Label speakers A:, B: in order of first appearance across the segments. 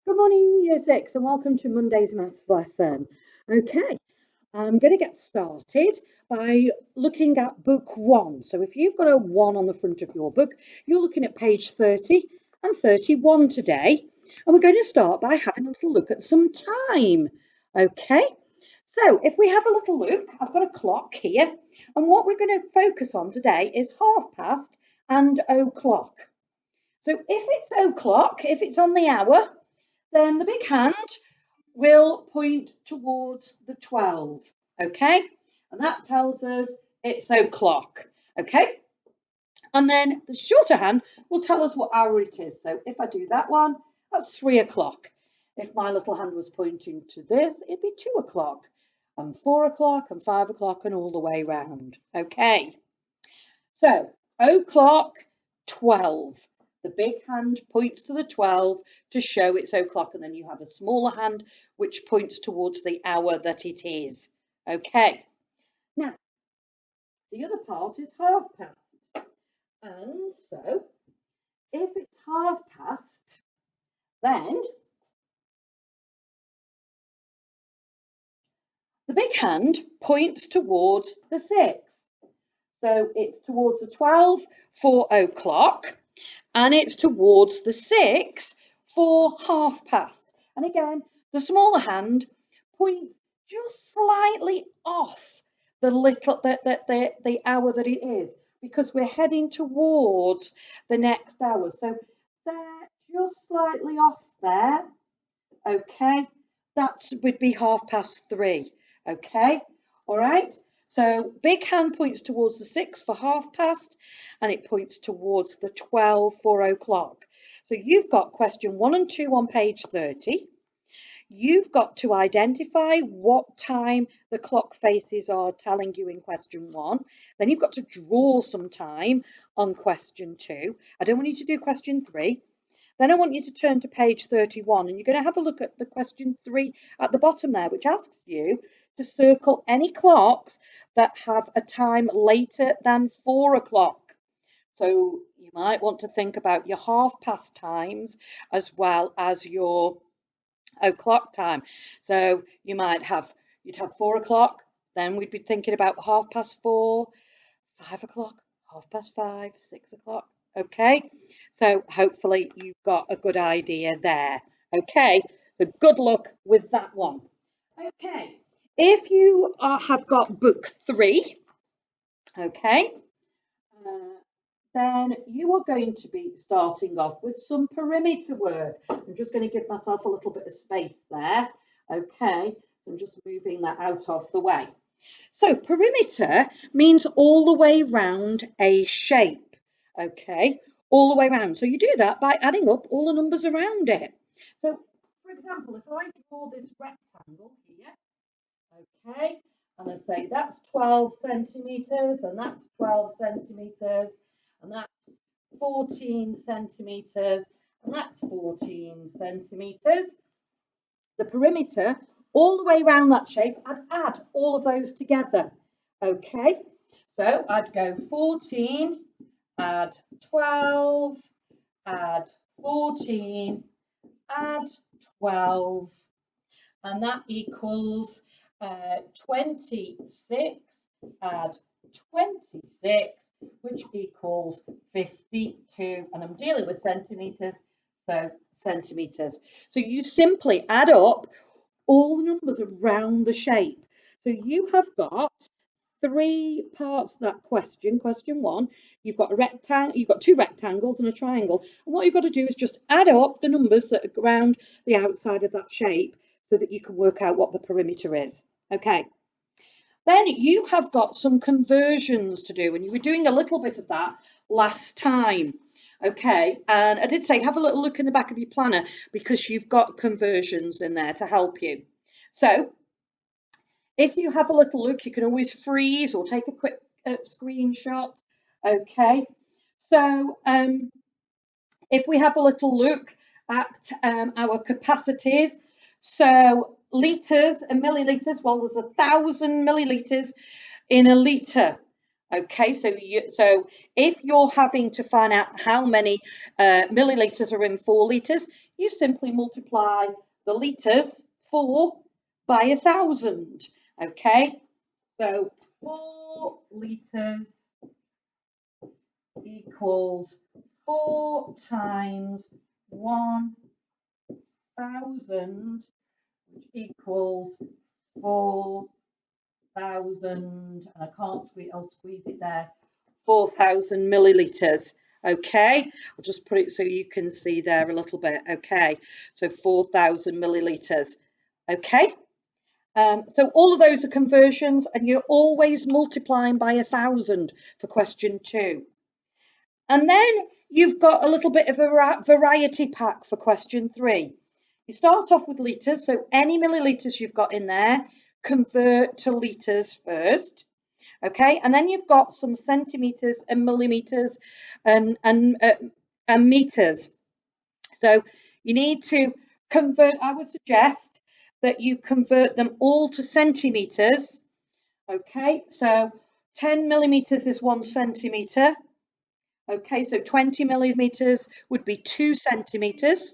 A: Good morning, Year 6, and welcome to Monday's maths lesson. Okay, I'm going to get started by looking at book 1. So if you've got a 1 on the front of your book, you're looking at page 30 and 31 today. And we're going to start by having a little look at some time. Okay, so if we have a little look, I've got a clock here, and what we're going to focus on today is 1/2 past and o'clock. So if it's o'clock, if it's on the hour, then the big hand will point towards the 12, okay? And that tells us it's o'clock, okay? And then the shorter hand will tell us what hour it is. So if I do that one, that's 3 o'clock. If my little hand was pointing to this, it'd be 2 o'clock, and 4 o'clock, and 5 o'clock, and all the way round, okay? So o'clock, 12. The big hand points to the 12 to show it's o'clock, and then you have a smaller hand which points towards the hour that it is. Okay, now the other part is 1/2 past. And so if it's 1/2 past, then the big hand points towards the 6. So it's towards the 12 for o'clock, and it's towards the 6 for 1/2 past. And again, the smaller hand points just slightly off the hour that it is, because we're heading towards the next hour. So they're just slightly off there. Okay, that would be 3:30. Okay, all right. So big hand points towards the 6 for 1/2 past, and it points towards the 12 for o'clock. So you've got question 1 and 2 on page 30. You've got to identify what time the clock faces are telling you in question 1. Then you've got to draw some time on question 2. I don't want you to do question 3. Then I want you to turn to page 31, and you're going to have a look at the question 3 at the bottom there, which asks you to circle any clocks that have a time later than 4 o'clock. So you might want to think about your 1/2 past times as well as your o'clock time. So you'd have 4 o'clock, then we'd be thinking about 4:30, 5 o'clock, 5:30, 6 o'clock. Okay, so hopefully you've got a good idea there. Okay, so good luck with that one. Okay, if you have got book 3, okay, uh, then you are going to be starting off with some perimeter work. I'm just going to give myself a little bit of space there. Okay, I'm just moving that out of the way. So perimeter means all the way round a shape, okay? All the way round. So you do that by adding up all the numbers around it. So, for example, if I draw this rectangle here, okay, and I say that's 12 centimetres, and that's 12 centimetres, and that's 14 centimetres, and that's 14 centimetres. The perimeter all the way around that shape, I'd add all of those together. Okay, so I'd go 14, add 12, add 14, add 12, and that equals 26, add 26, which equals 52. And I'm dealing with centimetres, so centimetres. So you simply add up all the numbers around the shape. So you have got 3 parts of that question. Question 1, you've got a rectangle, you've got 2 rectangles and a triangle. And what you've got to do is just add up the numbers that are around the outside of that shape so that you can work out what the perimeter is. Okay. Then you have got some conversions to do, and you were doing a little bit of that last time. Okay, and I did say have a little look in the back of your planner because you've got conversions in there to help you. So if you have a little look, you can always freeze or take a quick screenshot. Okay, so if we have a little look at our capacities, so litres and millilitres, well, there's 1,000 millilitres in a litre. Okay, so if you're having to find out how many millilitres are in 4 litres, you simply multiply the litres 4 by 1,000. Okay, so 4 litres equals 4 times 1,000, which equals 4,000, and I can't squeeze, I'll squeeze it there, 4,000 millilitres. Okay, I'll just put it so you can see there a little bit. Okay, so 4,000 millilitres. Okay, so all of those are conversions, and you're always multiplying by 1,000 for question 2. And then you've got a little bit of a variety pack for question 3. You start off with litres, so any millilitres you've got in there, convert to litres first. Okay, and then you've got some centimetres and millimetres and metres. So you need to convert, I would suggest that you convert them all to centimetres. Okay, so 10 millimetres is 1 centimetre. Okay, so 20 millimetres would be 2 centimetres.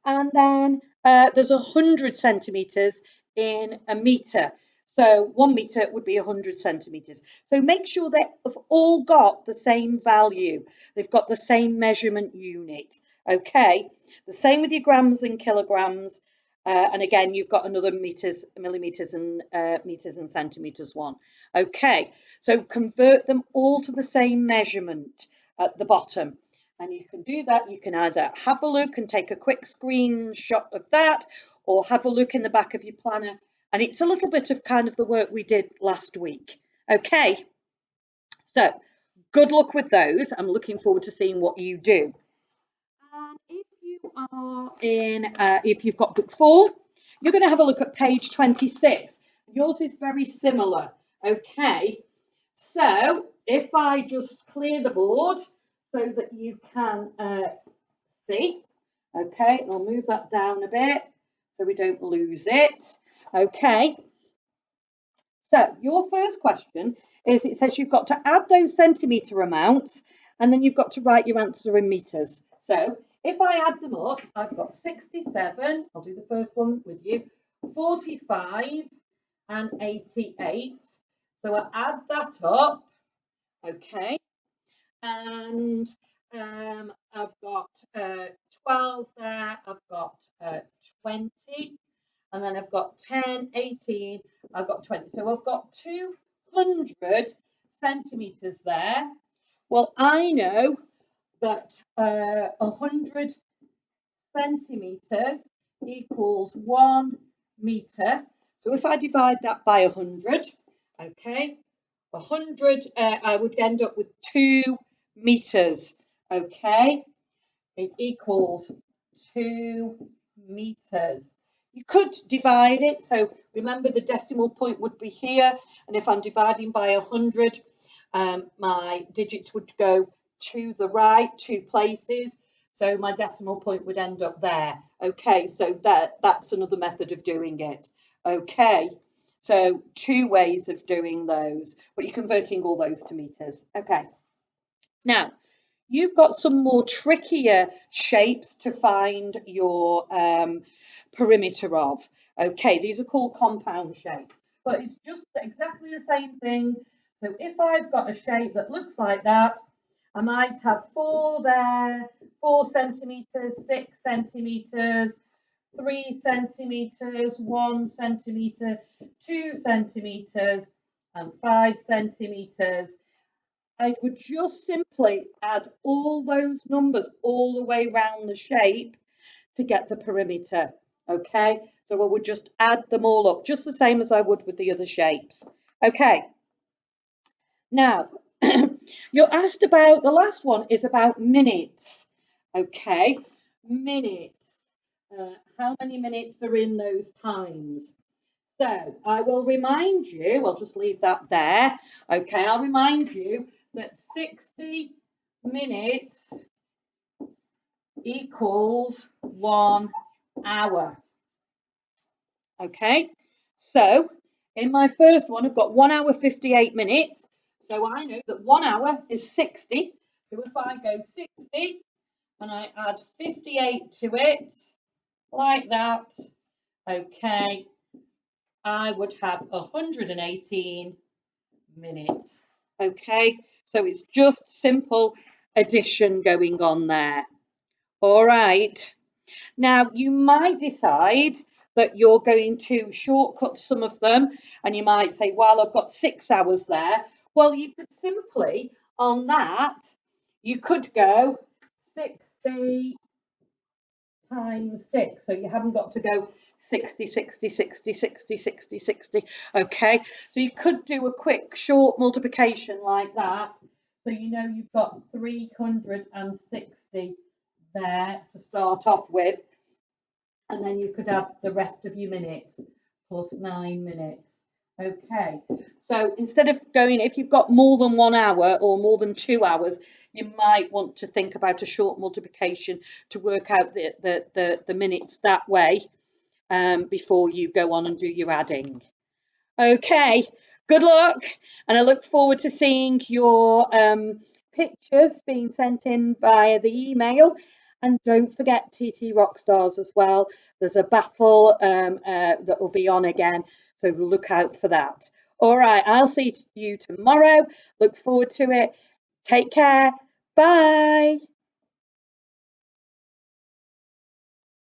A: And then there's 100 centimetres in a metre. So 1 metre would be 100 centimetres. So make sure they've all got the same value. They've got the same measurement unit. Okay, the same with your grams and kilograms. And again, you've got another meters, millimetres and meters and centimetres one. Okay, so convert them all to the same measurement at the bottom. And you can do that. You can either have a look and take a quick screenshot of that, or have a look in the back of your planner. And it's a little bit of kind of the work we did last week. Okay, so good luck with those. I'm looking forward to seeing what you do. And if you are in, if you've got book 4, you're going to have a look at page 26. Yours is very similar. Okay, so if I just clear the board so that you can see. Okay, I'll move that down a bit so we don't lose it. Okay, so your first question is, it says you've got to add those centimetre amounts, and then you've got to write your answer in metres. So if I add them up, I've got 67, I'll do the first one with you, 45 and 88. So I add that up, okay, and I've got 12 there, I've got 20, and then I've got 10, 18, I've got 20. So I've got 200 centimetres there. Well, I know that 100 centimetres equals 1 metre. So if I divide that by 100, okay, 100, I would end up with 2 metres, okay? It equals 2 metres. You could divide it, so remember the decimal point would be here, and if I'm dividing by 100, my digits would go to the right 2 places, so my decimal point would end up there. Okay, so that's another method of doing it. Okay, so 2 ways of doing those, but you're converting all those to meters. Okay, now you've got some more trickier shapes to find your perimeter of. Okay, these are called compound shapes, but it's just exactly the same thing. So if I've got a shape that looks like that, I might have 4 there, 4 centimetres, 6 centimetres, 3 centimetres, 1 centimetre, 2 centimetres, and 5 centimetres. I would just simply add all those numbers all the way around the shape to get the perimeter. Okay, so I would just add them all up, just the same as I would with the other shapes. Okay, now you're asked about, the last one is about minutes. Okay, minutes. How many minutes are in those times? So I will remind you, I'll just leave that there. Okay, I'll remind you that 60 minutes equals 1 hour. Okay, so in my first one, I've got 1 hour 58 minutes. So I know that 1 hour is 60. So if I go 60 and I add 58 to it, like that, okay, I would have 118 minutes. Okay, so it's just simple addition going on there. All right. Now, you might decide that you're going to shortcut some of them, and you might say, well, I've got 6 hours there. Well, you could simply, on that, you could go 60 times 6. So you haven't got to go 60, 60, 60, 60, 60, 60. Okay, so you could do a quick short multiplication like that. So you know you've got 360 there to start off with. And then you could have the rest of your minutes plus 9 minutes. Okay, so instead of going, if you've got more than 1 hour or more than 2 hours, you might want to think about a short multiplication to work out the minutes that way before you go on and do your adding. Okay, good luck, and I look forward to seeing your pictures being sent in via the email. And don't forget TT Rockstars as well. There's a battle that will be on again, so look out for that. All right, I'll see you tomorrow. Look forward to it. Take care. Bye.